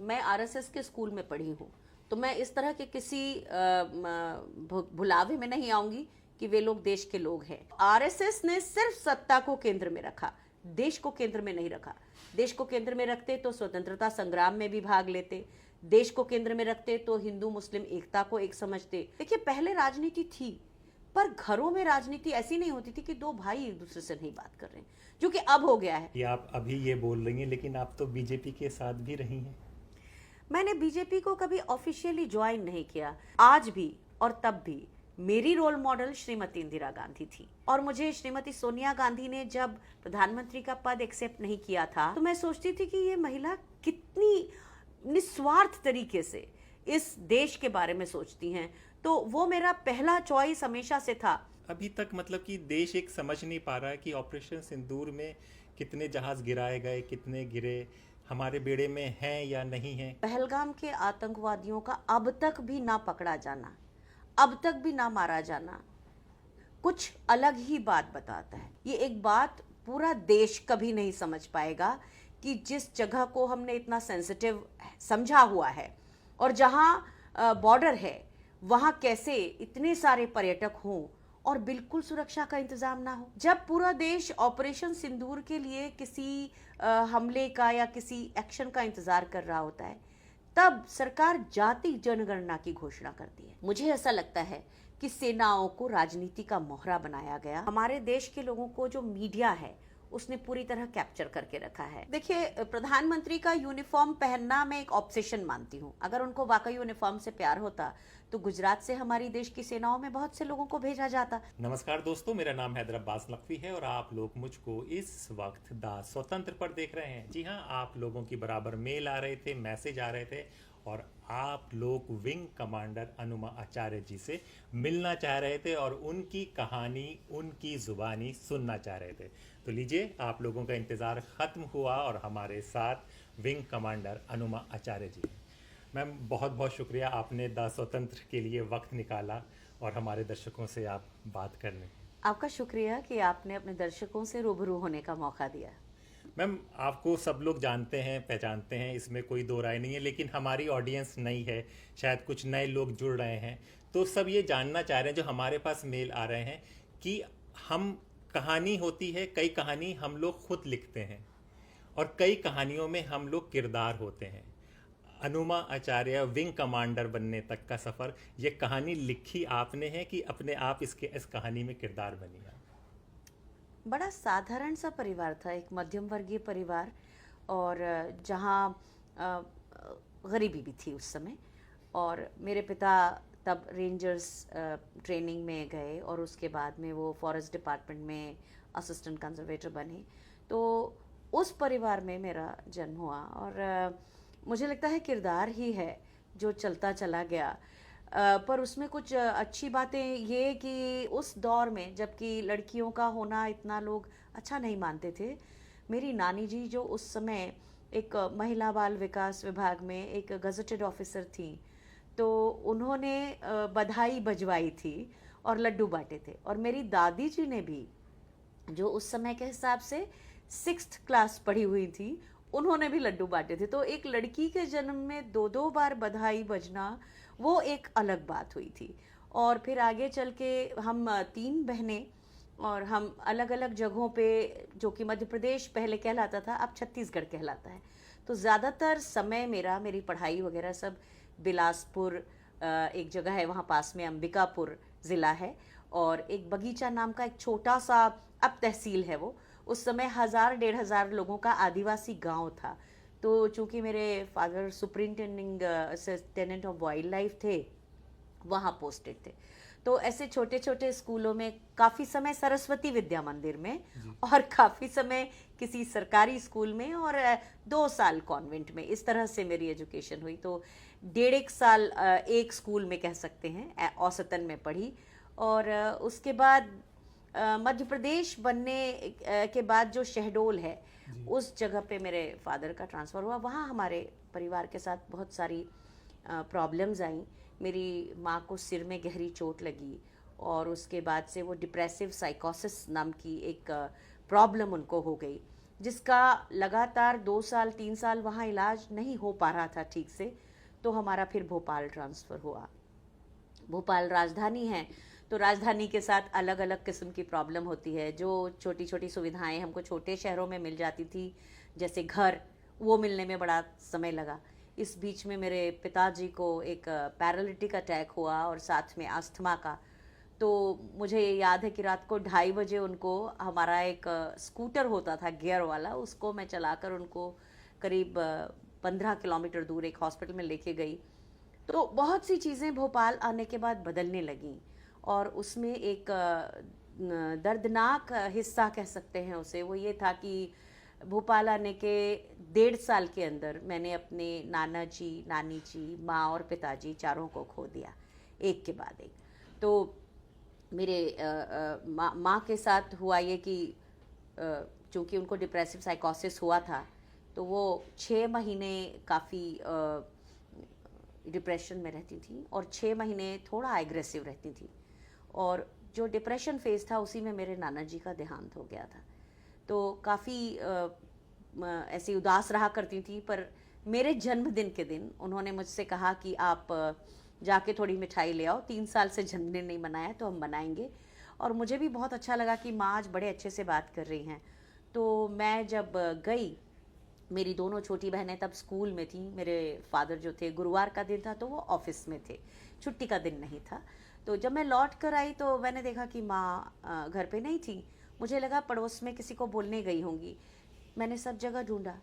मैं आरएसएस के स्कूल में पढ़ी हूँ, तो मैं इस तरह के किसी भुलावे में नहीं आऊंगी कि वे लोग देश के लोग हैं। आरएसएस ने सिर्फ सत्ता को केंद्र में रखा, देश को केंद्र में नहीं रखा। देश को केंद्र में रखते तो स्वतंत्रता संग्राम में भी भाग लेते, देश को केंद्र में रखते तो हिंदू मुस्लिम एकता को एक समझते। देखिए, पहले राजनीति थी, पर घरों में राजनीति ऐसी नहीं होती थी कि दो भाई एक दूसरे से नहीं बात कर रहे हैं, जो कि अब हो गया है। ये आप अभी ये बोल रही हैं, लेकिन आप तो बीजेपी के साथ भी रही हैं। मैंने बीजेपी को कभी ऑफिशियली ज्वाइन नहीं किया। आज भी और तब भी मेरी रोल मॉडल श्रीमती इंदिरा गांधी थी, और मुझे श्रीमती सोनिया गांधी ने जब प्रधानमंत्री का पद एक्सेप्ट नहीं किया था, तो मैं सोचती थी कि ये महिला कितनी निस्वार्थ तरीके से इस देश के बारे में सोचती हैं। तो वो मेरा पहला चॉइस हमेशा से था। अभी तक मतलब कि देश एक समझ नहीं पा रहा है कि ऑपरेशन सिंदूर में कितने जहाज गिराए गए, कितने गिरे, हमारे बेड़े में हैं या नहीं हैं। पहलगाम के आतंकवादियों का अब तक भी ना पकड़ा जाना, अब तक भी ना मारा जाना, कुछ अलग ही बात बताता है। ये एक बात पूरा देश कभी नहीं समझ पाएगा कि जिस जगह को हमने इतना सेंसिटिव समझा हुआ है और जहां बॉर्डर है, वहां कैसे इतने सारे पर्यटक हों और बिल्कुल सुरक्षा का इंतजाम ना हो। जब पूरा देश ऑपरेशन सिंदूर के लिए किसी हमले का या किसी एक्शन का इंतजार कर रहा होता है, तब सरकार जाति जनगणना की घोषणा करती है। मुझे ऐसा लगता है कि सेनाओं को राजनीति का मोहरा बनाया गया। हमारे देश के लोगों को जो मीडिया है उसने पूरी तरह कैप्चर करके रखा है। देखिए, प्रधानमंत्री का यूनिफॉर्म पहनना मैं एक ऑब्सेशन मानती हूँ। अगर उनको वाकई यूनिफॉर्म से प्यार होता तो गुजरात से हमारी देश की सेनाओं में बहुत से लोगों को भेजा जाता। नमस्कार दोस्तों, मेरा नाम हैदर अब्बास नकवी है और आप लोग मुझको इस वक्त द स्वतंत्र पर देख रहे हैं। जी हाँ, आप लोगों की बराबर मेल आ रहे थे, मैसेज आ रहे थे, और आप लोग विंग कमांडर अनुमा आचार्य जी से मिलना चाह रहे थे और उनकी कहानी, उनकी जुबानी सुनना चाह रहे थे। तो लीजिए, आप लोगों का इंतज़ार ख़त्म हुआ और हमारे साथ विंग कमांडर अनुमा आचार्य जी। मैम, बहुत बहुत शुक्रिया, आपने द स्वतंत्र के लिए वक्त निकाला और हमारे दर्शकों से आप बात कर लें। आपका शुक्रिया कि आपने अपने दर्शकों से रूबरू होने का मौका दिया। मैम, आपको सब लोग जानते हैं, पहचानते हैं, इसमें कोई दो राय नहीं है, लेकिन हमारी ऑडियंस नई है, शायद कुछ नए लोग जुड़ रहे हैं, तो सब ये जानना चाह रहे हैं, जो हमारे पास मेल आ रहे हैं, कि हम कहानी होती है, कई कहानी हम लोग खुद लिखते हैं और कई कहानियों में हम लोग किरदार होते हैं। अनुमा आचार्य विंग कमांडर बनने तक का सफ़र, ये कहानी लिखी आपने है कि अपने आप इस कहानी में किरदार बनी आप? बड़ा साधारण सा परिवार था, एक मध्यम वर्गीय परिवार, और जहाँ गरीबी भी थी उस समय। और मेरे पिता तब रेंजर्स ट्रेनिंग में गए और उसके बाद में वो फॉरेस्ट डिपार्टमेंट में असिस्टेंट कंजर्वेटर बने। तो उस परिवार में मेरा जन्म हुआ, और मुझे लगता है किरदार ही है जो चलता चला गया। पर उसमें कुछ अच्छी बातें ये कि उस दौर में, जबकि लड़कियों का होना इतना लोग अच्छा नहीं मानते थे, मेरी नानी जी जो उस समय एक महिला बाल विकास विभाग में एक गजटेड ऑफिसर थी, तो उन्होंने बधाई बजवाई थी और लड्डू बांटे थे। और मेरी दादी जी ने भी, जो उस समय के हिसाब से 6th क्लास पढ़ी हुई थी, उन्होंने भी लड्डू बांटे थे। तो एक लड़की के जन्म में 2-2 बार बधाई बजना, वो एक अलग बात हुई थी। और फिर आगे चल के हम 3 बहनें, और हम अलग अलग जगहों पे, जो कि मध्य प्रदेश पहले कहलाता था, अब छत्तीसगढ़ कहलाता है। तो ज़्यादातर समय मेरी पढ़ाई वगैरह सब बिलासपुर, एक जगह है वहाँ पास में, अंबिकापुर ज़िला है, और एक बगीचा नाम का एक छोटा सा, अब तहसील है वो, उस समय 1000-1500 लोगों का आदिवासी गांव था। तो चूंकि मेरे father superintendent of wild life थे, वहाँ पोस्टेड थे, तो ऐसे छोटे छोटे स्कूलों में काफ़ी समय, सरस्वती विद्या मंदिर में, और काफ़ी समय किसी सरकारी स्कूल में, और 2 साल कॉन्वेंट में, इस तरह से मेरी एजुकेशन हुई। तो 1.5 साल एक स्कूल में कह सकते हैं औसतन में पढ़ी। और उसके बाद मध्य प्रदेश बनने के बाद जो शहडोल है, उस जगह पे मेरे फादर का ट्रांसफ़र हुआ। वहाँ हमारे परिवार के साथ बहुत सारी प्रॉब्लम्स आई। मेरी माँ को सिर में गहरी चोट लगी, और उसके बाद से वो डिप्रेसिव साइकोसिस नाम की एक प्रॉब्लम उनको हो गई। जिसका लगातार 2 साल 3 साल वहाँ इलाज नहीं हो पा रहा था ठीक से, तो हमारा फिर भोपाल ट्रांसफ़र हुआ। भोपाल राजधानी है, तो राजधानी के साथ अलग अलग किस्म की प्रॉब्लम होती है। जो छोटी छोटी सुविधाएं हमको छोटे शहरों में मिल जाती थी, जैसे घर, वो मिलने में बड़ा समय लगा। इस बीच में मेरे पिताजी को एक पैरालिटिक अटैक हुआ और साथ में अस्थमा का। तो मुझे याद है कि रात को 2:30 बजे उनको, हमारा एक स्कूटर होता था गियर वाला, उसको मैं चलाकर उनको करीब 15 किलोमीटर दूर एक हॉस्पिटल में लेके गई। तो बहुत सी चीज़ें भोपाल आने के बाद बदलने लगीं, और उसमें एक दर्दनाक हिस्सा कह सकते हैं उसे, वो ये था कि भोपाल आने के 1.5 साल के अंदर मैंने अपने नाना जी, नानी जी, माँ और पिताजी चारों को खो दिया, एक के बाद एक। तो मेरे माँ के साथ हुआ ये कि चूँकि उनको डिप्रेसिव साइकोसिस हुआ था, तो वो 6 महीने काफ़ी डिप्रेशन में रहती थी, और 6 महीने थोड़ा एग्रेसिव रहती थी। और जो डिप्रेशन फेज़ था, उसी में मेरे नाना जी का देहांत हो गया था। तो काफ़ी ऐसी उदास रहा करती थी, पर मेरे जन्मदिन के दिन उन्होंने मुझसे कहा कि आप जाके थोड़ी मिठाई ले आओ, 3 साल से जन्मदिन नहीं मनाया, तो हम मनाएंगे। और मुझे भी बहुत अच्छा लगा कि माँ आज बड़े अच्छे से बात कर रही हैं। तो मैं जब गई, मेरी दोनों छोटी बहनें तब स्कूल में थीं, मेरे फादर जो थे, गुरुवार का दिन था तो वो ऑफिस में थे, छुट्टी का दिन नहीं था। तो जब मैं लौट कर आई तो मैंने देखा कि माँ घर पे नहीं थी। मुझे लगा पड़ोस में किसी को बोलने गई होंगी। मैंने सब जगह ढूंढा,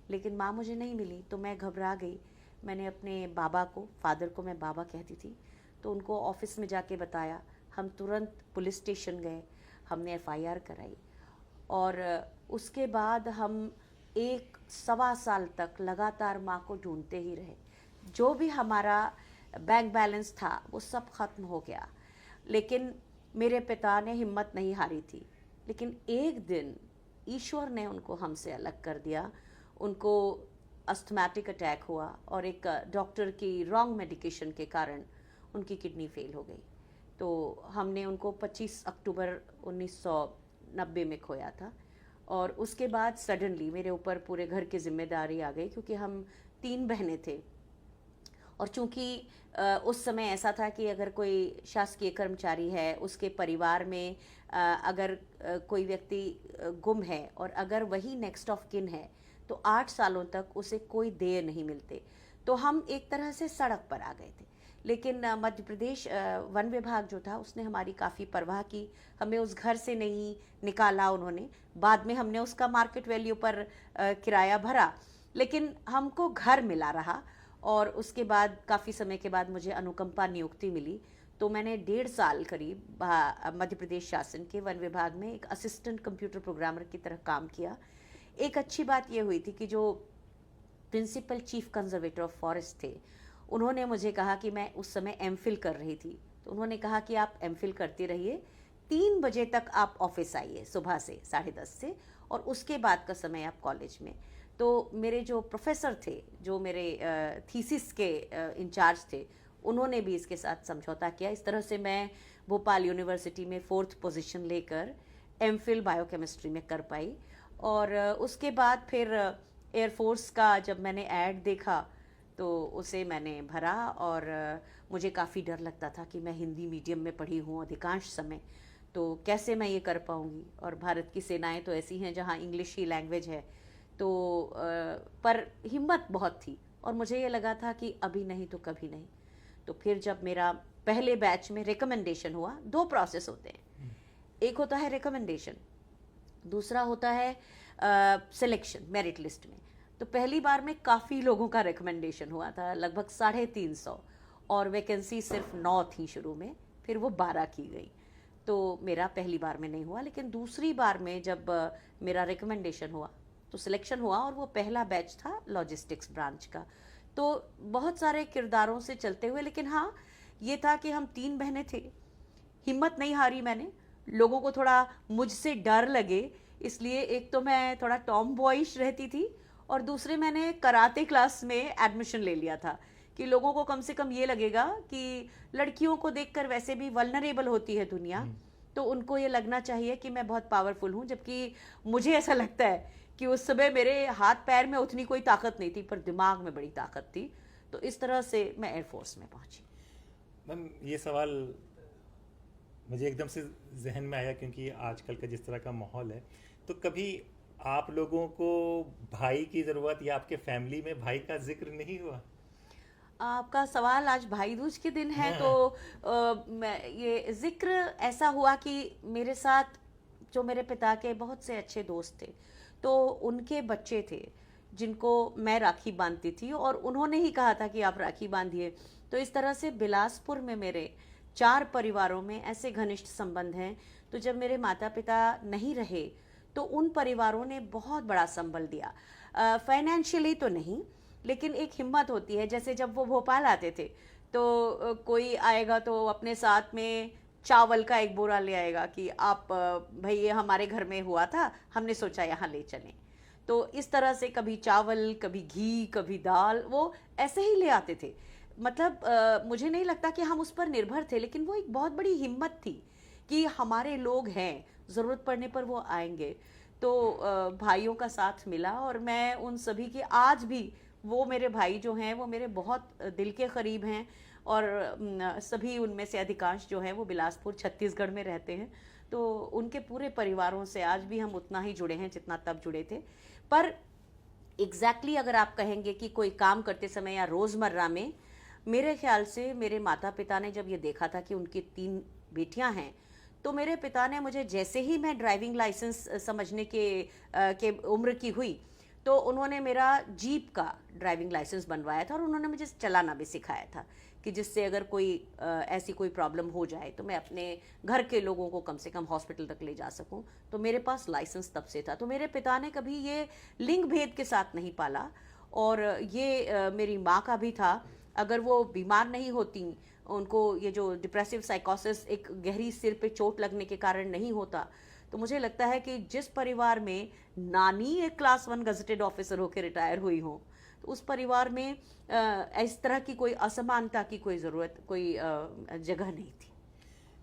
लेकिन माँ मुझे नहीं मिली, तो मैं घबरा गई। मैंने अपने बाबा को, फादर को मैं बाबा कहती थी, तो उनको ऑफिस में जाके बताया। हम तुरंत पुलिस स्टेशन गए, हमने एफआईआर कराई, और उसके बाद हम 1 सवा साल तक लगातार माँ को ढूंढते ही रहे। जो भी हमारा बैंक बैलेंस था वो सब खत्म हो गया, लेकिन मेरे पिता ने हिम्मत नहीं हारी थी। लेकिन एक दिन ईश्वर ने उनको हमसे अलग कर दिया। उनको अस्थमैटिक अटैक हुआ, और एक डॉक्टर की रॉन्ग मेडिकेशन के कारण उनकी किडनी फेल हो गई। तो हमने उनको 25 अक्टूबर 1990 में खोया था। और उसके बाद सडनली मेरे ऊपर पूरे घर की जिम्मेदारी आ गई, क्योंकि हम 3 बहनें थे। और चूंकि उस समय ऐसा था कि अगर कोई शासकीय कर्मचारी है, उसके परिवार में अगर कोई व्यक्ति गुम है, और अगर वही नेक्स्ट ऑफ किन है, तो 8 सालों तक उसे कोई देय नहीं मिलते। तो हम एक तरह से सड़क पर आ गए थे। लेकिन मध्य प्रदेश वन विभाग जो था, उसने हमारी काफ़ी परवाह की। हमें उस घर से नहीं निकाला उन्होंने। बाद में हमने उसका मार्केट वैल्यू पर किराया भरा, लेकिन हमको घर मिला रहा। और उसके बाद काफ़ी समय के बाद मुझे अनुकंपा नियुक्ति मिली। तो मैंने 1.5 साल करीब मध्य प्रदेश शासन के वन विभाग में एक असिस्टेंट कंप्यूटर प्रोग्रामर की तरह काम किया। एक अच्छी बात यह हुई थी कि जो principal chief conservator of forest थे, उन्होंने मुझे कहा कि मैं उस समय एमफिल कर रही थी, तो उन्होंने कहा कि आप एमफिल करते रहिए, 3 बजे तक आप ऑफिस आइए, सुबह से 10:30 से, और उसके बाद का समय आप कॉलेज में। तो मेरे जो प्रोफेसर थे, जो मेरे थीसिस के इंचार्ज थे, उन्होंने भी इसके साथ समझौता किया। इस तरह से मैं भोपाल यूनिवर्सिटी में 4th पोजीशन लेकर एमफिल बायोकेमिस्ट्री में कर पाई। और उसके बाद फिर एयरफोर्स का जब मैंने ऐड देखा, तो उसे मैंने भरा। और मुझे काफ़ी डर लगता था कि मैं हिंदी मीडियम में पढ़ी हूँ अधिकांश समय, तो कैसे मैं ये कर पाऊँगी। और भारत की सेनाएं तो ऐसी हैं जहाँ इंग्लिश ही लैंग्वेज है। तो पर हिम्मत बहुत थी, और मुझे ये लगा था कि अभी नहीं तो कभी नहीं। तो फिर जब मेरा पहले बैच में रिकमेंडेशन हुआ, 2 प्रोसेस होते हैं, एक होता है रिकमेंडेशन, दूसरा होता है सिलेक्शन मेरिट लिस्ट में। तो पहली बार में काफ़ी लोगों का रिकमेंडेशन हुआ था, लगभग 350, और वैकेंसी सिर्फ 9 थी शुरू में, फिर वो 12 की गई। तो मेरा पहली बार में नहीं हुआ, लेकिन दूसरी बार में जब मेरा रिकमेंडेशन हुआ तो सिलेक्शन हुआ, और वो पहला बैच था लॉजिस्टिक्स ब्रांच का। तो बहुत सारे किरदारों से चलते हुए, लेकिन हाँ ये था कि हम 3 बहनें थे, हिम्मत नहीं हारी मैंने। लोगों को थोड़ा मुझसे डर लगे, इसलिए एक तो मैं थोड़ा टॉम बॉयिश रहती थी, और दूसरे मैंने कराटे क्लास में एडमिशन ले लिया था कि लोगों को कम से कम ये लगेगा कि लड़कियों को देखकर वैसे भी वल्नरेबल होती है दुनिया, तो उनको ये लगना चाहिए कि मैं बहुत पावरफुल हूँ। जबकि मुझे ऐसा लगता है कि उस समय मेरे हाथ पैर में उतनी कोई ताकत नहीं थी, पर दिमाग में बड़ी ताकत थी। तो इस तरह से मैं एयरफोर्स में पहुंची। मैम ये सवाल मुझे एकदम से जहन में आया क्योंकि आजकल का जिस तरह का माहौल है, तो कभी आप लोगों को भाई की ज़रूरत या आपके फैमिली में भाई का जिक्र नहीं हुआ? आपका सवाल आज भाई दूज के दिन है, तो हाँ। ये जिक्र ऐसा हुआ कि मेरे साथ जो मेरे पिता के बहुत से अच्छे दोस्त थे, तो उनके बच्चे थे जिनको मैं राखी बांधती थी, और उन्होंने ही कहा था कि आप राखी बांधिए। तो इस तरह से बिलासपुर में मेरे 4 परिवारों में ऐसे घनिष्ठ संबंध हैं। तो जब मेरे माता पिता नहीं रहे, तो उन परिवारों ने बहुत बड़ा संबल दिया। फाइनेंशियली तो नहीं, लेकिन एक हिम्मत होती है। जैसे जब वो भोपाल आते थे, तो कोई आएगा तो अपने साथ में चावल का एक बोरा ले आएगा कि आप भाई ये हमारे घर में हुआ था, हमने सोचा यहाँ ले चलें। तो इस तरह से कभी चावल, कभी घी, कभी दाल, वो ऐसे ही ले आते थे। मतलब मुझे नहीं लगता कि हम उस पर निर्भर थे, लेकिन वो एक बहुत बड़ी हिम्मत थी कि हमारे लोग हैं, ज़रूरत पड़ने पर वो आएंगे। तो भाइयों का साथ मिला, और मैं उन सभी के आज भी, वो मेरे भाई जो हैं वो मेरे बहुत दिल के करीब हैं। और सभी उनमें से अधिकांश जो हैं वो बिलासपुर छत्तीसगढ़ में रहते हैं। तो उनके पूरे परिवारों से आज भी हम उतना ही जुड़े हैं जितना तब जुड़े थे। पर अगर आप कहेंगे कि कोई काम करते समय या रोज़मर्रा में, मेरे ख्याल से मेरे माता पिता ने जब ये देखा था कि उनकी 3 बेटियां हैं, तो मेरे पिता ने मुझे, जैसे ही मैं ड्राइविंग लाइसेंस समझने के उम्र की हुई, तो उन्होंने मेरा जीप का ड्राइविंग लाइसेंस बनवाया था, और उन्होंने मुझे चलाना भी सिखाया था कि जिससे अगर कोई ऐसी कोई प्रॉब्लम हो जाए तो मैं अपने घर के लोगों को कम से कम हॉस्पिटल तक ले जा सकूं। तो मेरे पास लाइसेंस तब से था। तो मेरे पिता ने कभी ये लिंग भेद के साथ नहीं पाला। और ये मेरी माँ का भी था। अगर वो बीमार नहीं होती, उनको ये जो डिप्रेसिव साइकोसिस एक गहरी सिर पे चोट लगने के कारण नहीं होता, तो मुझे लगता है कि जिस परिवार में नानी एक क्लास 1 गजेटेड ऑफिसर होकर रिटायर हुई हो, तो उस परिवार में इस तरह की कोई असमानता की कोई ज़रूरत, कोई जगह नहीं थी।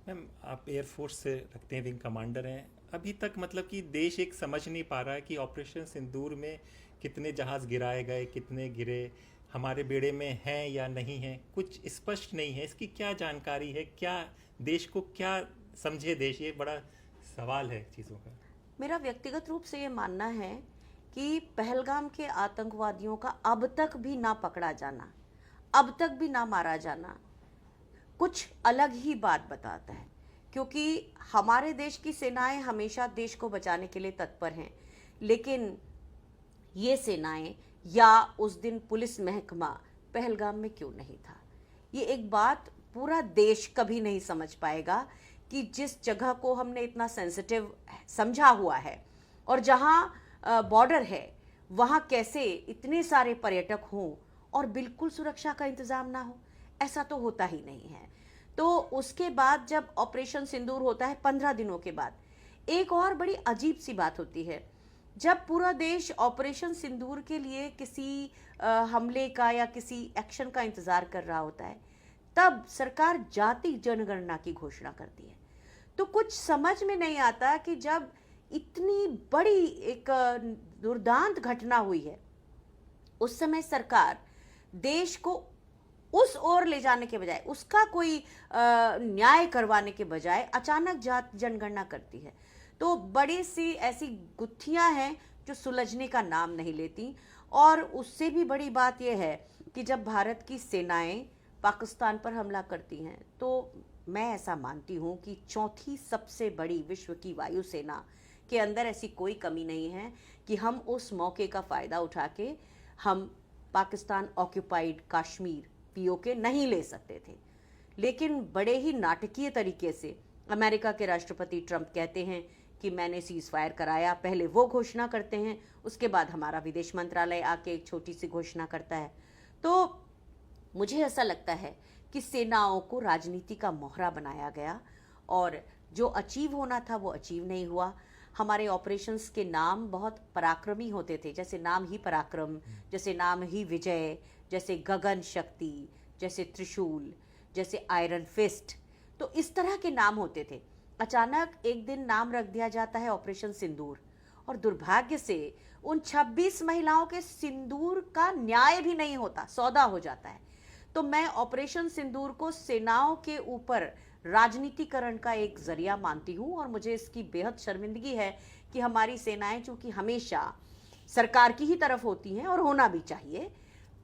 मैम आप एयरफोर्स से रखते हैं, विंग कमांडर हैं, अभी तक मतलब कि देश एक समझ नहीं पा रहा है कि ऑपरेशन सिंदूर में कितने जहाज़ गिराए गए, कितने गिरे, हमारे बेड़े में हैं या नहीं हैं, कुछ स्पष्ट नहीं है। इसकी क्या जानकारी है, क्या देश को क्या समझे देश, ये बड़ा सवाल है चीज़ों का। मेरा व्यक्तिगत रूप से ये मानना है कि पहलगाम के आतंकवादियों का अब तक भी ना पकड़ा जाना, अब तक भी ना मारा जाना, कुछ अलग ही बात बताता है। क्योंकि हमारे देश की सेनाएं हमेशा देश को बचाने के लिए तत्पर हैं, लेकिन ये सेनाएं या उस दिन पुलिस महकमा पहलगाम में क्यों नहीं था, ये एक बात पूरा देश कभी नहीं समझ पाएगा कि जिस जगह को हमने इतना सेंसिटिव समझा हुआ है, और जहां बॉर्डर है, वहां कैसे इतने सारे पर्यटक हों और बिल्कुल सुरक्षा का इंतजाम ना हो। ऐसा तो होता ही नहीं है। तो उसके बाद जब ऑपरेशन सिंदूर होता है 15 दिनों के बाद, एक और बड़ी अजीब सी बात होती है। जब पूरा देश ऑपरेशन सिंदूर के लिए किसी हमले का या किसी एक्शन का इंतजार कर रहा होता है, तब सरकार जाति जनगणना की घोषणा करती है। तो कुछ समझ में नहीं आता कि जब इतनी बड़ी एक दुर्दांत घटना हुई है, उस समय सरकार देश को उस ओर ले जाने के बजाय, उसका कोई न्याय करवाने के बजाय अचानक जात जनगणना करती है। तो बड़ी सी ऐसी गुत्थियां हैं जो सुलझने का नाम नहीं लेती। और उससे भी बड़ी बात यह है कि जब भारत की सेनाएं पाकिस्तान पर हमला करती हैं, तो मैं ऐसा मानती हूं कि चौथी सबसे बड़ी विश्व की वायुसेना के अंदर ऐसी कोई कमी नहीं है कि हम उस मौके का फ़ायदा उठा के हम पाकिस्तान ऑक्यूपाइड कश्मीर पीओके नहीं ले सकते थे। लेकिन बड़े ही नाटकीय तरीके से अमेरिका के राष्ट्रपति ट्रंप कहते हैं कि मैंने सीज फायर कराया। पहले वो घोषणा करते हैं, उसके बाद हमारा विदेश मंत्रालय आके एक छोटी सी घोषणा करता है। तो मुझे ऐसा लगता है कि सेनाओं को राजनीति का मोहरा बनाया गया, और जो अचीव होना था वो अचीव नहीं हुआ। हमारे ऑपरेशंस के नाम बहुत पराक्रमी होते थे, जैसे नाम ही पराक्रम, जैसे नाम ही विजय, जैसे गगन शक्ति, जैसे त्रिशूल, जैसे आयरन फिस्ट। तो इस तरह के नाम होते थे। अचानक एक दिन नाम रख दिया जाता है ऑपरेशन सिंदूर, और दुर्भाग्य से उन 26 महिलाओं के सिंदूर का न्याय भी नहीं होता, सौदा हो जाता है। तो मैं ऑपरेशन सिंदूर को सेनाओं के ऊपर राजनीतिकरण का एक जरिया मानती हूँ, और मुझे इसकी बेहद शर्मिंदगी है कि हमारी सेनाएं चूंकि हमेशा सरकार की ही तरफ होती हैं, और होना भी चाहिए,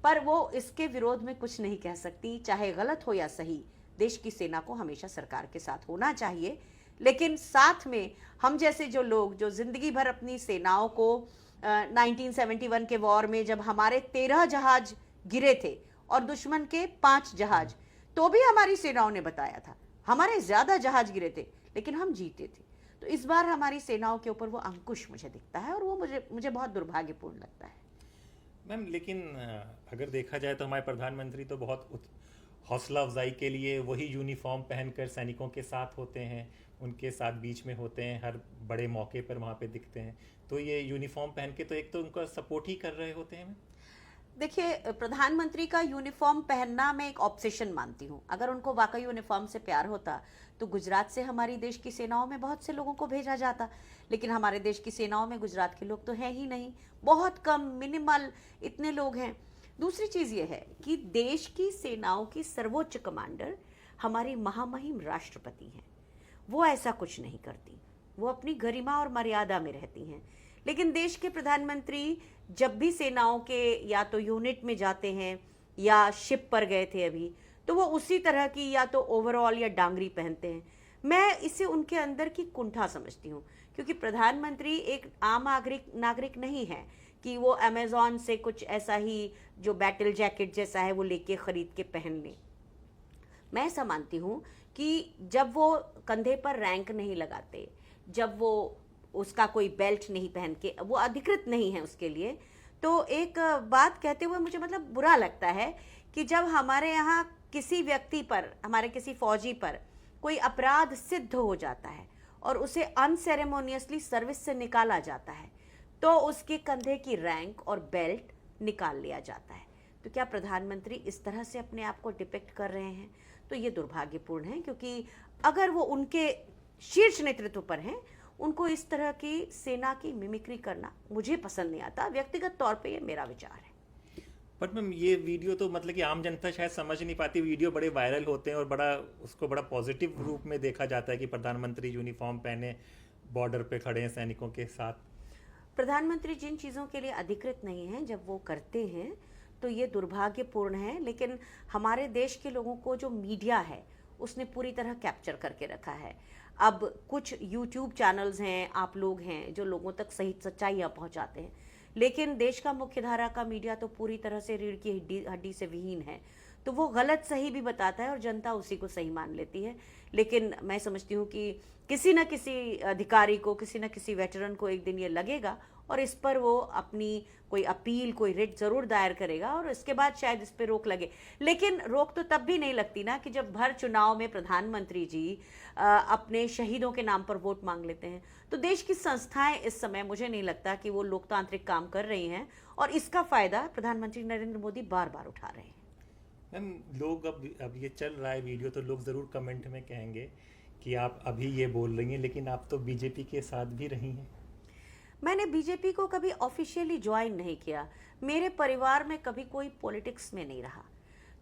पर वो इसके विरोध में कुछ नहीं कह सकती। चाहे गलत हो या सही, देश की सेना को हमेशा सरकार के साथ होना चाहिए, लेकिन साथ में हम जैसे जो लोग जो जिंदगी भर अपनी सेनाओं को 1971 के वॉर में जब हमारे 13 जहाज गिरे थे और दुश्मन के 5 जहाज, तो भी हमारी सेनाओं ने बताया था हमारे ज्यादा जहाज गिरे थे लेकिन हम जीते थे। तो इस बार हमारी सेनाओं के ऊपर वो अंकुश मुझे दिखता है, और वो मुझे बहुत दुर्भाग्यपूर्ण लगता है। मैम, लेकिन अगर देखा जाए तो हमारे प्रधानमंत्री तो बहुत हौसला अफजाई के लिए वही यूनिफॉर्म पहनकर सैनिकों के साथ होते हैं, उनके साथ बीच में होते हैं, हर बड़े मौके पर वहाँ पे दिखते हैं। तो ये यूनिफॉर्म पहन के तो एक तो उनका सपोर्ट ही कर रहे होते हैं। देखिए, प्रधानमंत्री का यूनिफॉर्म पहनना मैं एक ऑब्सेशन मानती हूँ। अगर उनको वाकई यूनिफॉर्म से प्यार होता तो गुजरात से हमारी देश की सेनाओं में बहुत से लोगों को भेजा जाता, लेकिन हमारे देश की सेनाओं में गुजरात के लोग तो हैं ही नहीं, बहुत कम, मिनिमल इतने लोग हैं। दूसरी चीज़ ये है कि देश की सेनाओं की सर्वोच्च कमांडर हमारी महामहिम राष्ट्रपति हैं। वो ऐसा कुछ नहीं करती, वो अपनी गरिमा और मर्यादा में रहती हैं। लेकिन देश के प्रधानमंत्री जब भी सेनाओं के या तो यूनिट में जाते हैं या शिप पर गए थे अभी, तो वो उसी तरह की या तो ओवरऑल या डांगरी पहनते हैं। मैं इसे उनके अंदर की कुंठा समझती हूँ, क्योंकि प्रधानमंत्री एक आम नागरिक नहीं है कि वो अमेज़ॉन से कुछ ऐसा ही जो बैटल जैकेट जैसा है वो लेके खरीद के पहन लें। मैं ऐसा मानती हूँ कि जब वो कंधे पर रैंक नहीं लगाते, जब वो उसका कोई बेल्ट नहीं पहन के, वो अधिकृत नहीं है उसके लिए, तो एक बात कहते हुए मुझे मतलब बुरा लगता है कि जब हमारे यहाँ किसी व्यक्ति पर, हमारे किसी फौजी पर कोई अपराध सिद्ध हो जाता है और उसे अनसेरेमोनियसली सर्विस से निकाला जाता है, तो उसके कंधे की रैंक और बेल्ट निकाल लिया जाता है। तो क्या प्रधानमंत्री इस तरह से अपने आप को डिपिक्ट कर रहे हैं? तो ये दुर्भाग्यपूर्ण है, क्योंकि अगर वो उनके शीर्ष नेतृत्व पर हैं, उनको इस तरह की सेना की मिमिक्री करना मुझे पसंद नहीं आता। व्यक्तिगत तौर पे ये मेरा विचार है। पर मैम, ये वीडियो तो मतलब कि आम जनता शायद समझ नहीं पाती। वीडियो बड़े वायरल होते हैं और उसको बड़ा पॉजिटिव रूप में देखा जाता है कि प्रधानमंत्री यूनिफॉर्म पहने बॉर्डर पे खड़े हैं सैनिकों के साथ। प्रधानमंत्री जिन चीज़ों के लिए अधिकृत नहीं हैं, जब वो करते हैं तो ये दुर्भाग्यपूर्ण है। लेकिन हमारे देश के लोगों को जो मीडिया है उसने पूरी तरह कैप्चर करके रखा है। अब कुछ यूट्यूब चैनल्स हैं, आप लोग हैं जो लोगों तक सही सच्चाइयाँ पहुँचाते हैं, लेकिन देश का मुख्य धारा का मीडिया तो पूरी तरह से रीढ़ की हड्डी से विहीन है। तो वो गलत सही भी बताता है और जनता उसी को सही मान लेती है। लेकिन मैं समझती हूँ कि किसी न किसी अधिकारी को, किसी न किसी वेटरन को एक दिन ये लगेगा और इस पर वो अपनी कोई अपील, कोई रिट ज़रूर दायर करेगा, और इसके बाद शायद इस पर रोक लगे। लेकिन रोक तो तब भी नहीं लगती ना कि जब भर चुनाव में प्रधानमंत्री जी अपने शहीदों के नाम पर वोट मांग लेते हैं। तो देश की संस्थाएं इस समय मुझे नहीं लगता कि वो लोकतांत्रिक काम कर रही हैं, और इसका फ़ायदा प्रधानमंत्री नरेंद्र मोदी बार बार उठा रहे हैं। मैम, लोग अब ये चल रहा है वीडियो, तो लोग ज़रूर कमेंट में कहेंगे कि आप अभी ये बोल रही हैं, लेकिन आप तो बीजेपी के साथ भी रही हैं। मैंने बीजेपी को कभी ऑफिशियली ज्वाइन नहीं किया। मेरे परिवार में कभी कोई पॉलिटिक्स में नहीं रहा,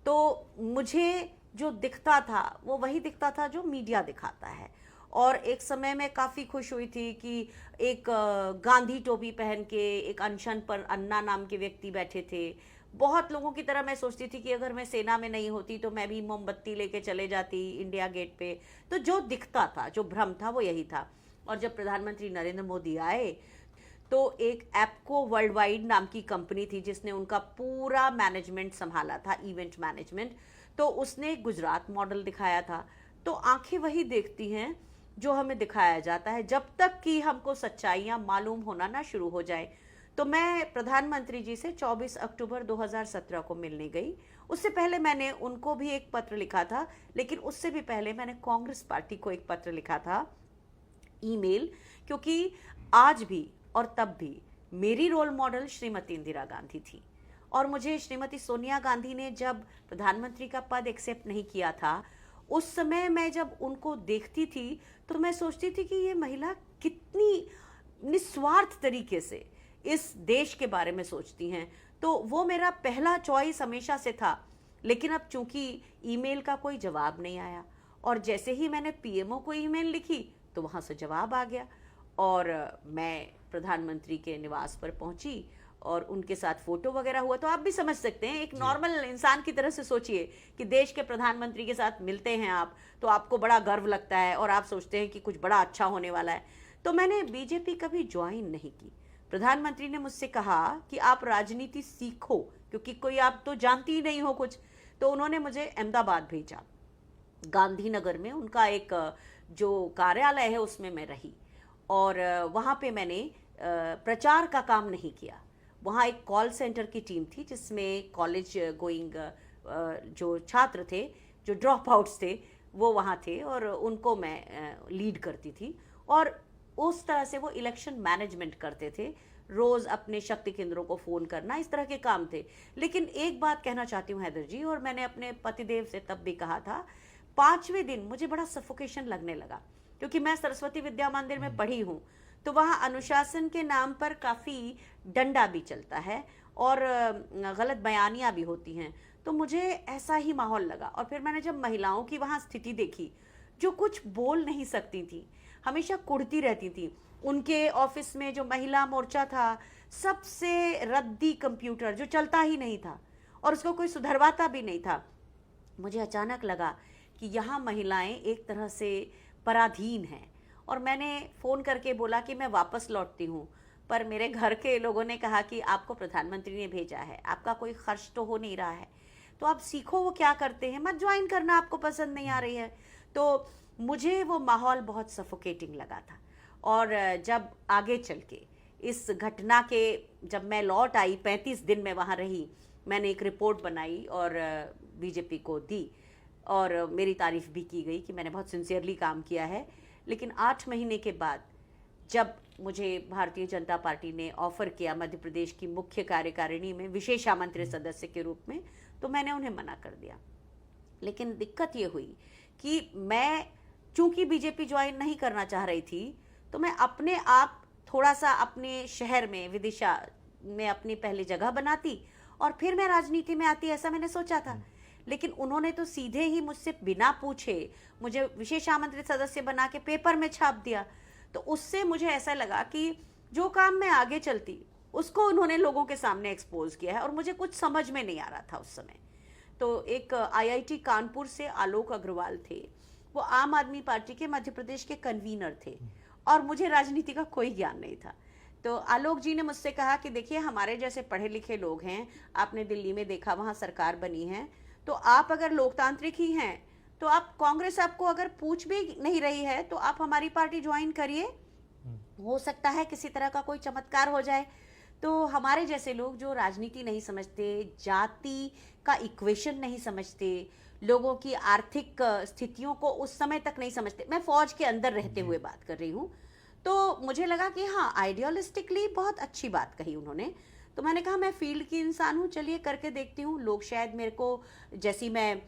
तो मुझे जो दिखता था वो वही दिखता था जो मीडिया दिखाता है। और एक समय में काफ़ी खुश हुई थी कि एक गांधी टोपी पहन के एक अनशन पर अन्ना नाम के व्यक्ति बैठे थे। बहुत लोगों की तरह मैं सोचती थी कि अगर मैं सेना में नहीं होती तो मैं भी मोमबत्ती लेके चले जाती इंडिया गेट पे। तो जो दिखता था, जो भ्रम था, वो यही था। और जब प्रधानमंत्री नरेंद्र मोदी आए तो एक एप्को वर्ल्ड वाइड नाम की कंपनी थी जिसने उनका पूरा मैनेजमेंट संभाला था, इवेंट मैनेजमेंट। तो उसने गुजरात मॉडल दिखाया था। तो आंखें वही देखती हैं जो हमें दिखाया जाता है, जब तक कि हमको सच्चाइयाँ मालूम होना ना शुरू हो जाए। तो मैं प्रधानमंत्री जी से 24 अक्टूबर 2017 को मिलने गई। उससे पहले मैंने उनको भी एक पत्र लिखा था, लेकिन उससे भी पहले मैंने कांग्रेस पार्टी को एक पत्र लिखा था, ईमेल, क्योंकि आज भी और तब भी मेरी रोल मॉडल श्रीमती इंदिरा गांधी थी। और मुझे श्रीमती सोनिया गांधी ने जब प्रधानमंत्री का पद एक्सेप्ट नहीं किया था, उस समय मैं जब उनको देखती थी तो मैं सोचती थी कि ये महिला कितनी निस्वार्थ तरीके से इस देश के बारे में सोचती हैं, तो वो मेरा पहला चॉइस हमेशा से था। लेकिन अब चूंकि ईमेल का कोई जवाब नहीं आया, और जैसे ही मैंने पीएमओ को ईमेल लिखी तो वहाँ से जवाब आ गया, और मैं प्रधानमंत्री के निवास पर पहुंची और उनके साथ फोटो वगैरह हुआ। तो आप भी समझ सकते हैं, एक नॉर्मल इंसान की तरह से सोचिए कि देश के प्रधानमंत्री के साथ मिलते हैं आप, तो आपको बड़ा गर्व लगता है और आप सोचते हैं कि कुछ बड़ा अच्छा होने वाला है। तो मैंने बीजेपी कभी ज्वाइन नहीं की। प्रधानमंत्री ने मुझसे कहा कि आप राजनीति सीखो, क्योंकि कोई आप तो जानती ही नहीं हो कुछ। तो उन्होंने मुझे अहमदाबाद भेजा, गांधीनगर में उनका एक जो कार्यालय है उसमें मैं रही, और वहाँ पे मैंने प्रचार का काम नहीं किया। वहाँ एक कॉल सेंटर की टीम थी जिसमें कॉलेज गोइंग जो छात्र थे, जो ड्रॉप आउट्स थे, वो वहाँ थे और उनको मैं लीड करती थी। और उस तरह से वो इलेक्शन मैनेजमेंट करते थे, रोज़ अपने शक्ति केंद्रों को फ़ोन करना, इस तरह के काम थे। लेकिन एक बात कहना चाहती हूँ हैदर जी, और मैंने अपने पतिदेव से तब भी कहा था, 5वें दिन मुझे बड़ा सफोकेशन लगने लगा, क्योंकि मैं सरस्वती विद्या मंदिर में पढ़ी हूँ, तो वहाँ अनुशासन के नाम पर काफ़ी डंडा भी चलता है और गलत बयानियाँ भी होती हैं। तो मुझे ऐसा ही माहौल लगा। और फिर मैंने जब महिलाओं की वहाँ स्थिति देखी, जो कुछ बोल नहीं सकती थी, हमेशा कुढ़ती रहती थी, उनके ऑफिस में जो महिला मोर्चा था, सबसे रद्दी कंप्यूटर जो चलता ही नहीं था और उसको कोई सुधरवाता भी नहीं था, मुझे अचानक लगा कि यहाँ महिलाएं एक तरह से पराधीन हैं। और मैंने फ़ोन करके बोला कि मैं वापस लौटती हूँ, पर मेरे घर के लोगों ने कहा कि आपको प्रधानमंत्री ने भेजा है, आपका कोई खर्च तो हो नहीं रहा है, तो आप सीखो वो क्या करते हैं, मत ज्वाइन करना, आपको पसंद नहीं आ रही है। तो मुझे वो माहौल बहुत सफोकेटिंग लगा था। और जब आगे चल के इस घटना के, जब मैं लौट आई, 35 दिन में वहाँ रही, मैंने एक रिपोर्ट बनाई और बीजेपी को दी, और मेरी तारीफ भी की गई कि मैंने बहुत सिंसियरली काम किया है। लेकिन 8 महीने के बाद जब मुझे भारतीय जनता पार्टी ने ऑफ़र किया मध्य प्रदेश की मुख्य कार्यकारिणी में विशेष आमंत्रित सदस्य के रूप में, तो मैंने उन्हें मना कर दिया। लेकिन दिक्कत ये हुई कि मैं चूंकि बीजेपी ज्वाइन नहीं करना चाह रही थी, तो मैं अपने आप थोड़ा सा अपने शहर में, विदिशा में अपनी पहली जगह बनाती और फिर मैं राजनीति में आती, ऐसा मैंने सोचा था। लेकिन उन्होंने तो सीधे ही मुझसे बिना पूछे मुझे विशेष आमंत्रित सदस्य बना के पेपर में छाप दिया। तो उससे मुझे ऐसा लगा कि जो काम मैं आगे चलती उसको उन्होंने लोगों के सामने एक्सपोज किया है, और मुझे कुछ समझ में नहीं आ रहा था उस समय। तो एक आईआईटी कानपुर से आलोक अग्रवाल थे, वो आम आदमी पार्टी के मध्य प्रदेश के कन्वीनर थे, और मुझे राजनीति का कोई ज्ञान नहीं था। तो आलोक जी ने मुझसे कहा कि देखिए, हमारे जैसे पढ़े लिखे लोग हैं, आपने दिल्ली में देखा वहाँ सरकार बनी है, तो आप अगर लोकतांत्रिक ही हैं तो आप, कांग्रेस आपको अगर पूछ भी नहीं रही है तो आप हमारी पार्टी ज्वाइन करिए, हो सकता है किसी तरह का कोई चमत्कार हो जाए। तो हमारे जैसे लोग जो राजनीति नहीं समझते, जाति का इक्वेशन नहीं समझते, लोगों की आर्थिक स्थितियों को उस समय तक नहीं समझते, मैं फौज के अंदर रहते हुए बात कर रही हूँ, तो मुझे लगा कि हाँ, आइडियोलिस्टिकली बहुत अच्छी बात कही उन्होंने। तो मैंने कहा मैं फील्ड की इंसान हूँ, चलिए करके देखती हूँ, लोग शायद मेरे को, जैसी मैं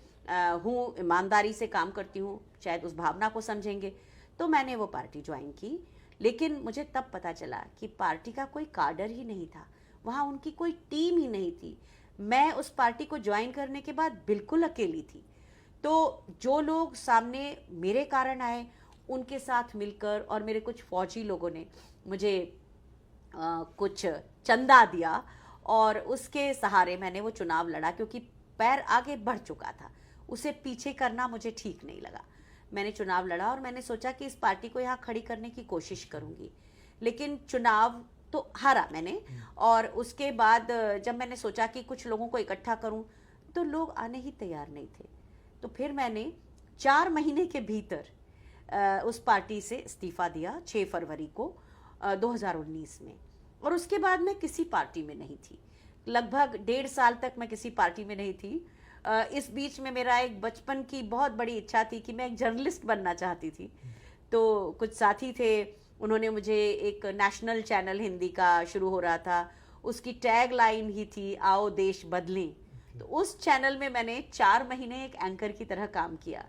हूँ, ईमानदारी से काम करती हूँ, शायद उस भावना को समझेंगे। तो मैंने वो पार्टी ज्वाइन की। लेकिन मुझे तब पता चला कि पार्टी का कोई काडर ही नहीं था, वहाँ उनकी कोई टीम ही नहीं थी। मैं उस पार्टी को ज्वाइन करने के बाद बिल्कुल अकेली थी। तो जो लोग सामने मेरे कारण आए, उनके साथ मिलकर, और मेरे कुछ फौजी लोगों ने मुझे कुछ चंदा दिया, और उसके सहारे मैंने वो चुनाव लड़ा, क्योंकि पैर आगे बढ़ चुका था, उसे पीछे करना मुझे ठीक नहीं लगा। मैंने चुनाव लड़ा और मैंने सोचा कि इस पार्टी को यहाँ खड़ी करने की कोशिश करूँगी। लेकिन चुनाव तो हारा मैंने, और उसके बाद जब मैंने सोचा कि कुछ लोगों को इकट्ठा करूँ, तो लोग आने ही तैयार नहीं थे। तो फिर मैंने 4 महीने के भीतर उस पार्टी से इस्तीफा दिया, 6 फरवरी को 2019 में। और उसके बाद मैं किसी पार्टी में नहीं थी, लगभग 1.5 साल तक मैं किसी पार्टी में नहीं थी। इस बीच में मेरा एक बचपन की बहुत बड़ी इच्छा थी कि मैं एक जर्नलिस्ट बनना चाहती थी। तो कुछ साथी थे, उन्होंने मुझे, एक नेशनल चैनल हिंदी का शुरू हो रहा था, उसकी टैग लाइन ही थी, आओ देश बदलें। तो उस चैनल में मैंने 4 महीने एक एंकर की तरह काम किया।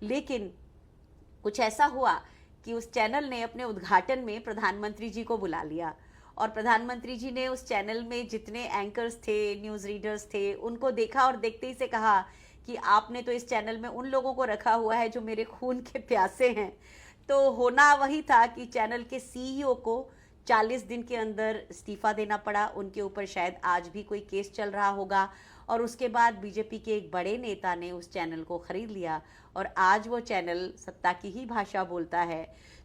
लेकिन कुछ ऐसा हुआ कि उस चैनल ने अपने उद्घाटन में प्रधानमंत्री जी को बुला लिया और प्रधानमंत्री जी ने उस चैनल में जितने एंकर्स थे, न्यूज़ रीडर्स थे, उनको देखा और देखते ही से कहा कि आपने तो इस चैनल में उन लोगों को रखा हुआ है जो मेरे खून के प्यासे हैं। तो होना वही था कि चैनल के सीईओ को 40 दिन के अंदर इस्तीफा देना पड़ा। उनके ऊपर शायद आज भी कोई केस चल रहा होगा और उसके बाद बीजेपी के एक बड़े नेता ने उस चैनल को खरीद लिया और आज वो चैनल सत्ता की ही भाषा बोलता है।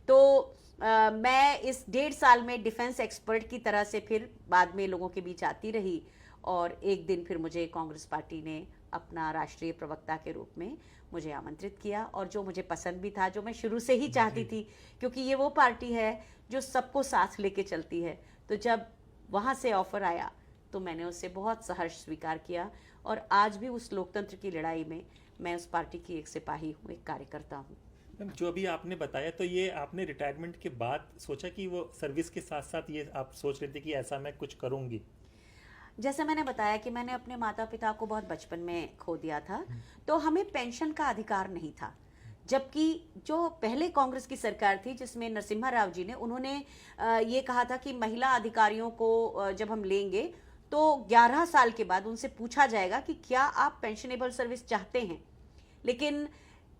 तो मैं इस 1.5 साल में डिफेंस एक्सपर्ट की तरह से फिर बाद में लोगों के बीच आती रही और एक दिन फिर मुझे कांग्रेस पार्टी ने अपना राष्ट्रीय प्रवक्ता के रूप में मुझे आमंत्रित किया और जो मुझे पसंद भी था, जो मैं शुरू से ही चाहती थी, क्योंकि ये वो पार्टी है जो सबको साथ लेके चलती है। तो जब वहाँ से ऑफर आया तो मैंने उससे बहुत सहर्ष स्वीकार किया और आज भी उस लोकतंत्र की लड़ाई में मैं उस पार्टी की एक सिपाही हूँ, एक कार्यकर्ता हूँ। मैम, जो अभी आपने बताया, तो ये आपने रिटायरमेंट के बाद सोचा कि वो सर्विस के साथ साथ ये आप सोच रहे थे कि ऐसा मैं कुछ करूँगी? जैसे मैंने बताया कि मैंने अपने माता पिता को बहुत बचपन में खो दिया था, तो हमें पेंशन का अधिकार नहीं था। जबकि जो पहले कांग्रेस की सरकार थी जिसमें नरसिम्हा राव जी ने, उन्होंने ये कहा था कि महिला अधिकारियों को जब हम लेंगे तो 11 साल के बाद उनसे पूछा जाएगा कि क्या आप पेंशनेबल सर्विस चाहते हैं। लेकिन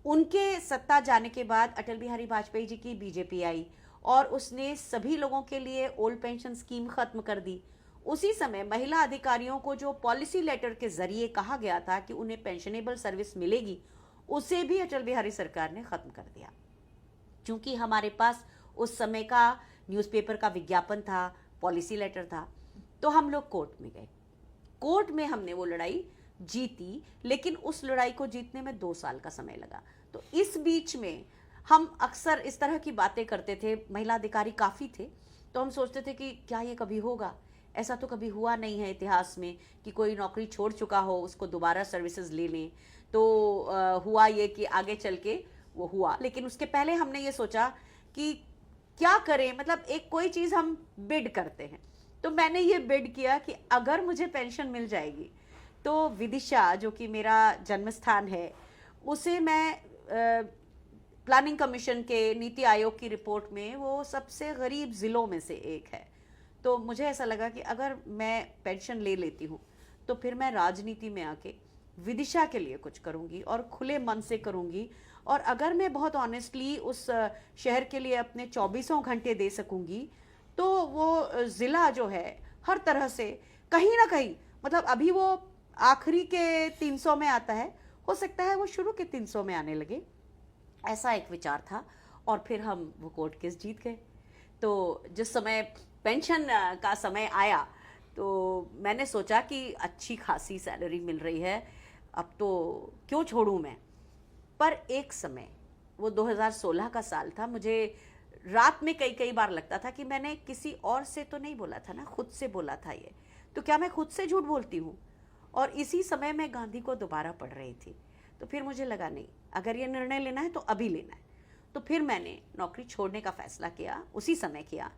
उनके सत्ता जाने के बाद अटल बिहारी वाजपेयी जी की बीजेपी आई और उसने सभी लोगों के लिए ओल्ड पेंशन स्कीम खत्म कर दी। उसी समय महिला अधिकारियों को जो पॉलिसी लेटर के जरिए कहा गया था कि उन्हें पेंशनेबल सर्विस मिलेगी, उसे भी अटल बिहारी सरकार ने खत्म कर दिया। क्योंकि हमारे पास उस समय का न्यूज़पेपर का विज्ञापन था, पॉलिसी लेटर था, तो हम लोग कोर्ट में गए। कोर्ट में हमने वो लड़ाई जीती, लेकिन उस लड़ाई को जीतने में 2 साल का समय लगा। तो इस बीच में हम अक्सर इस तरह की बातें करते थे। महिला अधिकारी काफ़ी थे, तो हम सोचते थे कि क्या ये कभी होगा। ऐसा तो कभी हुआ नहीं है इतिहास में कि कोई नौकरी छोड़ चुका हो उसको दोबारा सर्विसेज ले लें। तो हुआ ये कि आगे चल के वो हुआ, लेकिन उसके पहले हमने ये सोचा कि क्या करें, मतलब एक कोई चीज़ हम बिड करते हैं। तो मैंने ये बिड किया कि अगर मुझे पेंशन मिल जाएगी तो विदिशा, जो कि मेरा जन्म स्थान है, उसे मैं प्लानिंग कमीशन के नीति आयोग की रिपोर्ट में वो सबसे गरीब ज़िलों में से एक है। तो मुझे ऐसा लगा कि अगर मैं पेंशन ले लेती हूँ तो फिर मैं राजनीति में आके विदिशा के लिए कुछ करूँगी और खुले मन से करूँगी। और अगर मैं बहुत ऑनेस्टली उस शहर के लिए अपने 24 घंटे दे सकूँगी तो वो ज़िला जो है हर तरह से कहीं ना कहीं, मतलब अभी वो आखिरी के 300 में आता है, हो सकता है वो शुरू के 300 में आने लगे, ऐसा एक विचार था। और फिर हम वो कोर्ट केस जीत गए। तो जिस समय पेंशन का समय आया तो मैंने सोचा कि अच्छी खासी सैलरी मिल रही है, अब तो क्यों छोड़ूं मैं। पर एक समय, वो 2016 का साल था, मुझे रात में कई बार लगता था कि मैंने किसी और से तो नहीं बोला था ना, खुद से बोला था ये, तो क्या मैं खुद से झूठ बोलती हूँ। और इसी समय मैं गांधी को दोबारा पढ़ रही थी। तो फिर मुझे लगा नहीं, अगर ये निर्णय लेना है तो अभी लेना है। तो फिर मैंने नौकरी छोड़ने का फैसला किया, उसी समय किया।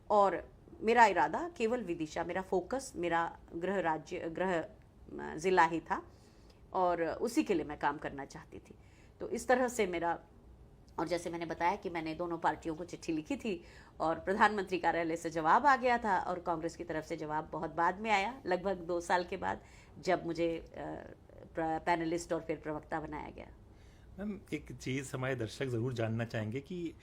और मेरा इरादा केवल विदिशा, मेरा फोकस मेरा गृह ज़िला ही था और उसी के लिए मैं काम करना चाहती थी। तो इस तरह से मेरा, और जैसे मैंने बताया कि मैंने दोनों पार्टियों को चिट्ठी लिखी थी और प्रधानमंत्री कार्यालय से जवाब आ गया था और कांग्रेस की तरफ से जवाब बहुत बाद में आया, लगभग 2 साल के बाद, जब मुझे पैनलिस्ट और फिर प्रवक्ता बनाया गया। मैम, एक चीज़ हमारे दर्शक ज़रूर जानना चाहेंगे कि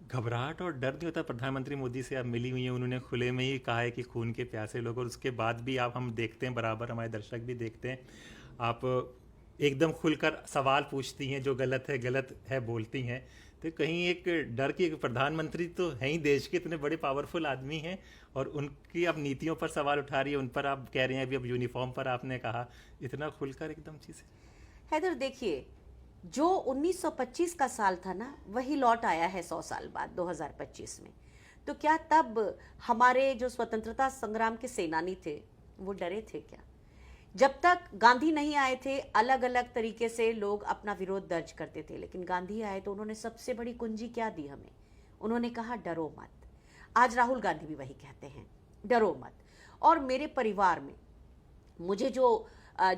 घबराहट और डर नहीं होता? प्रधानमंत्री मोदी से आप मिली हुई हैं, उन्होंने खुले में ही कहा है कि खून के प्यासे लोग, और उसके बाद भी आप, हम देखते हैं बराबर, हमारे दर्शक भी देखते हैं, आप एकदम खुलकर सवाल पूछती हैं, जो गलत है बोलती हैं। तो कहीं एक डर की, प्रधानमंत्री तो हैं ही देश के, इतने बड़े पावरफुल आदमी हैं और उनकी आप नीतियों पर सवाल उठा रही है, उन पर आप कह रहे हैं, अभी अब यूनिफॉर्म पर आपने कहा, इतना खुलकर एकदम चीज़। हैदर, देखिए, जो 1925 का साल था ना, वही लौट आया है 100 साल बाद 2025 में। तो क्या तब हमारे जो स्वतंत्रता संग्राम के सेनानी थे वो डरे थे क्या? जब तक गांधी नहीं आए थे, अलग अलग तरीके से लोग अपना विरोध दर्ज करते थे, लेकिन गांधी आए तो उन्होंने सबसे बड़ी कुंजी क्या दी हमें? उन्होंने कहा डरो मत। आज राहुल गांधी भी वही कहते हैं, डरो मत। और मेरे परिवार में मुझे जो,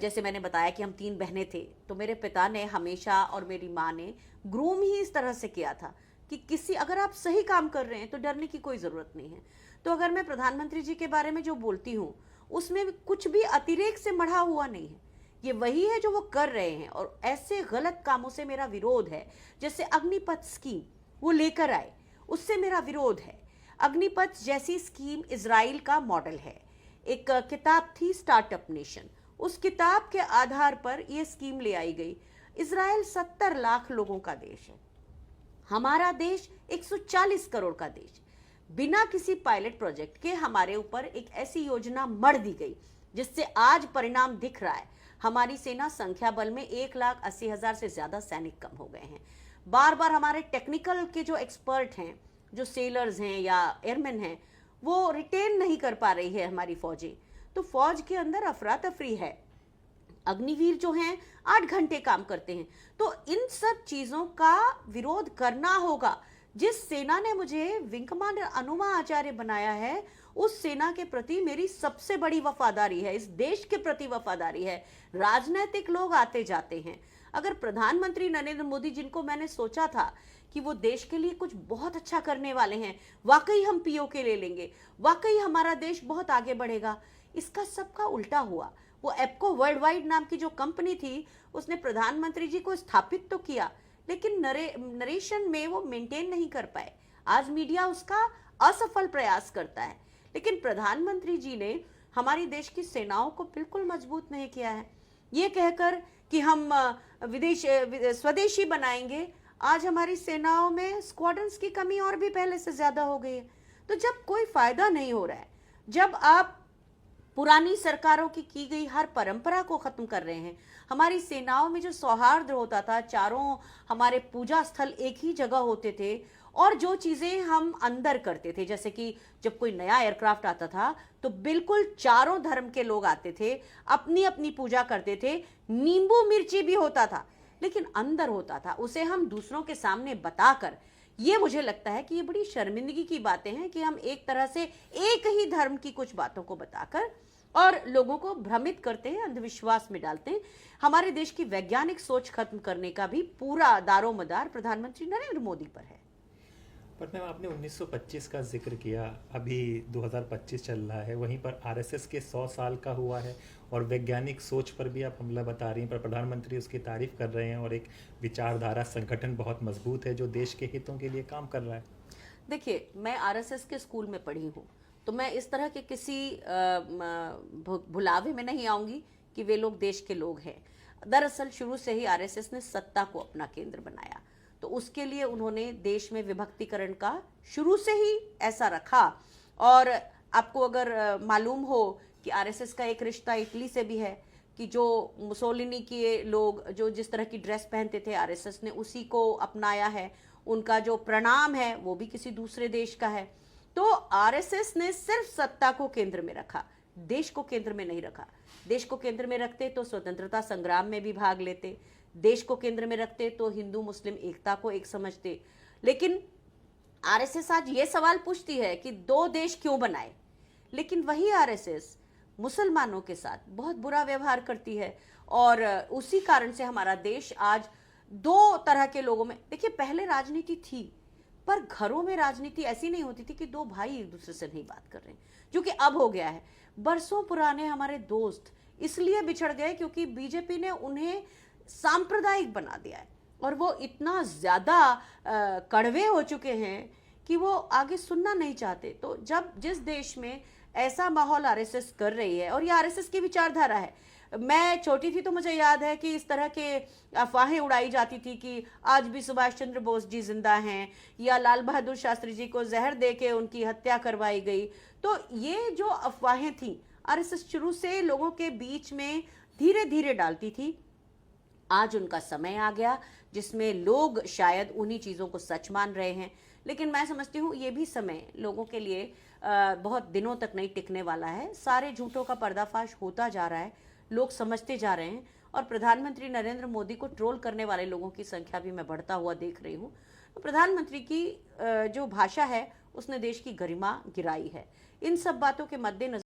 जैसे मैंने बताया कि हम 3 बहनें थे, तो मेरे पिता ने हमेशा और मेरी माँ ने ग्रूम ही इस तरह से किया था कि किसी अगर आप सही काम कर रहे हैं तो डरने की कोई जरूरत नहीं है। तो अगर मैं प्रधानमंत्री जी के बारे में जो बोलती हूँ उसमें कुछ भी अतिरेक से मढ़ा हुआ नहीं है, ये वही है जो वो कर रहे हैं। और ऐसे गलत कामों से मेरा विरोध है, जैसे अग्निपथ स्कीम वो लेकर आए, उससे मेरा विरोध है। अग्निपथ जैसी स्कीम इजराइल का मॉडल है। एक किताब थी स्टार्टअप नेशन, उस किताब के आधार पर यह स्कीम ले आई गई। इजराइल 70 लाख लोगों का देश है, हमारा देश 140 करोड़ का देश। बिना किसी पायलट प्रोजेक्ट के हमारे ऊपर एक ऐसी योजना मढ़ दी गई जिससे आज परिणाम दिख रहा है। हमारी सेना संख्या बल में 1,80,000 से ज्यादा सैनिक कम हो गए हैं। बार बार हमारे टेक्निकल के जो एक्सपर्ट हैं, जो सेलर्स हैं या एयरमैन हैं, वो रिटेन नहीं कर पा रही है हमारी फौजें। तो फौज के अंदर अफरा तफरी है। अग्निवीर जो हैं 8 घंटे काम करते हैं। तो इन सब चीजों का विरोध करना होगा। जिस सेना ने मुझे विंग कमांडर अनुमा आचार्य बनाया है, उस सेना के प्रति मेरी सबसे बड़ी वफादारी है, इस देश के प्रति वफादारी है। राजनीतिक लोग आते जाते हैं, अगर प्रधानमंत्री नरेंद्र मोदी, जिनको मैंने सोचा था कि वो देश के लिए कुछ बहुत अच्छा करने वाले हैं, वाकई हम पीओके ले लेंगे, वाकई हमारा देश बहुत आगे बढ़ेगा, इसका सबका उल्टा हुआ। वो एप्को वर्ल्ड वाइड नाम की जो कंपनी थी, उसने प्रधानमंत्री जी को स्थापित तो किया, लेकिन नरेशन में वो मेंटेन नहीं कर पाए। आज मीडिया उसका असफल प्रयास करता है, लेकिन प्रधानमंत्री जी ने हमारी देश की सेनाओं को बिल्कुल मजबूत नहीं किया है। ये कहकर कि हम स्वदेशी बनाएंगे, आज हमारी सेनाओं में स्क्वाड्रन्स की कमी और भी पहले से ज्यादा हो गई है। तो जब कोई फायदा नहीं हो रहा है, जब आप पुरानी सरकारों की गई हर परंपरा को खत्म कर रहे हैं, हमारी सेनाओं में जो सौहार्द होता था, चारों हमारे पूजा स्थल एक ही जगह होते थे, और जो चीजें हम अंदर करते थे, जैसे कि जब कोई नया एयरक्राफ्ट आता था तो बिल्कुल चारों धर्म के लोग आते थे, अपनी अपनी पूजा करते थे, नींबू मिर्ची भी होता था, लेकिन अंदर होता था, उसे हम दूसरों के सामने बताकर। ये मुझे लगता है कि ये बड़ी शर्मिंदगी की बातें हैं कि हम एक तरह से एक ही धर्म की कुछ बातों को बताकर और लोगों को भ्रमित करते हैं, अंधविश्वास में डालते हैं। हमारे देश की वैज्ञानिक सोच खत्म करने का भी पूरा दारोमदार प्रधानमंत्री नरेंद्र मोदी पर है। पर मैम, आपने 1925 का जिक्र किया, अभी 2025 चल रहा है, वहीं पर आरएसएस के 100 साल का हुआ है, और वैज्ञानिक सोच पर भी आप हमला बता रही हैं, पर प्रधानमंत्री उसकी तारीफ कर रहे हैं, और एक विचारधारा संगठन बहुत मजबूत है जो देश के हितों के लिए काम कर रहा है। देखिए, मैं आरएसएस के स्कूल में पढ़ी हूँ, तो मैं इस तरह के किसी भुलावे में नहीं आऊंगी कि वे लोग देश के लोग हैं। दरअसल शुरू से ही आरएसएस ने सत्ता को अपना केंद्र बनाया, तो उसके लिए उन्होंने देश में विभक्तिकरण का शुरू से ही ऐसा रखा। और आपको अगर मालूम हो कि आरएसएस का एक रिश्ता इटली से भी है, कि जो मुसोलिनी के लोग जो जिस तरह की ड्रेस पहनते थे, आरएसएस ने उसी को अपनाया है। उनका जो प्रणाम है वो भी किसी दूसरे देश का है। तो आरएसएस ने सिर्फ सत्ता को केंद्र में रखा, देश को केंद्र में नहीं रखा। देश को केंद्र में रखते तो स्वतंत्रता संग्राम में भी भाग लेते, देश को केंद्र में रखते तो हिंदू मुस्लिम एकता को एक समझते। लेकिन आरएसएस आज ये सवाल पूछती है कि 2 देश क्यों बनाए, लेकिन वही आरएसएस मुसलमानों के साथ बहुत बुरा व्यवहार करती है, और उसी कारण से हमारा देश आज 2 तरह के लोगों में, देखिए पहले राजनीति थी, पर घरों में राजनीति ऐसी नहीं होती थी कि 2 भाई एक दूसरे से नहीं बात कर रहे हैं, जो कि अब हो गया है। बरसों पुराने हमारे दोस्त इसलिए बिछड़ गए क्योंकि बीजेपी ने उन्हें सांप्रदायिक बना दिया है, और वो इतना ज्यादा कड़वे हो चुके हैं कि वो आगे सुनना नहीं चाहते। तो जब जिस देश में ऐसा माहौल आरएसएस कर रही है, और ये आरएसएस की विचारधारा है, मैं छोटी थी तो मुझे याद है कि इस तरह के अफवाहें उड़ाई जाती थी कि आज भी सुभाष चंद्र बोस जी जिंदा हैं, या लाल बहादुर शास्त्री जी को जहर देके उनकी हत्या करवाई गई। तो ये जो अफवाहें थी, आरएसएस शुरू से लोगों के बीच में धीरे धीरे डालती थी। आज उनका समय आ गया जिसमें लोग शायद उन्हीं चीजों को सच मान रहे हैं, लेकिन मैं समझती हूँ ये भी समय लोगों के लिए बहुत दिनों तक नहीं टिकने वाला है। सारे झूठों का पर्दाफाश होता जा रहा है, लोग समझते जा रहे हैं, और प्रधानमंत्री नरेंद्र मोदी को ट्रोल करने वाले लोगों की संख्या भी मैं बढ़ता हुआ देख रही हूँ। तो प्रधानमंत्री की जो भाषा है उसने देश की गरिमा गिराई है। इन सब बातों के मद्देनजर